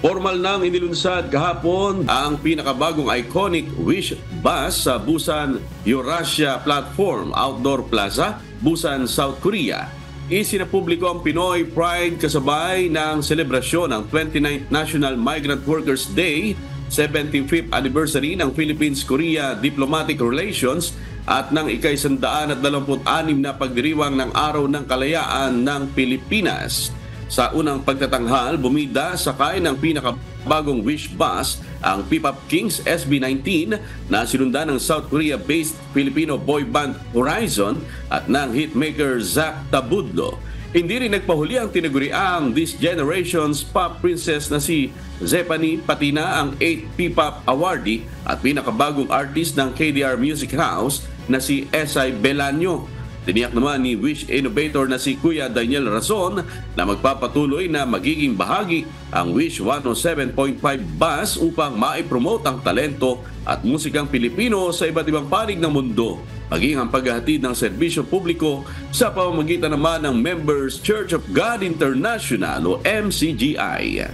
Formal nang inilunsad kahapon ang pinakabagong iconic Wish Bus sa Busan Eurasia Platform Outdoor Plaza, Busan, South Korea. Isinapubliko ang Pinoy Pride kasabay ng selebrasyon ng 29th National Migrant Workers Day, 75th anniversary ng Philippines-Korea Diplomatic Relations at ng ika-126 na pagdiriwang ng Araw ng Kalayaan ng Pilipinas. Sa unang pagtatanghal, bumida sakay ng pinakabagong Wish Bus ang P-Pop Kings SB19 na sinundan ng South Korea-based Filipino boy band Horizon at ng hitmaker Zach Tabudlo. Hindi rin nagpahuli ang tinaguriang This Generation's Pop Princess na si Zephanie Patina, ang 8th P-Pop awardee at pinakabagong artist ng KDR Music House na si Esay Belanyo. Tiniyak naman ni Wish Innovator na si Kuya Daniel Razon na magpapatuloy na magiging bahagi ang Wish 107.5 bus upang maipromote ang talento at musikang Pilipino sa iba't ibang panig ng mundo, maging ang paghahatid ng serbisyo publiko sa pamamagitan naman ng Members Church of God International o MCGI.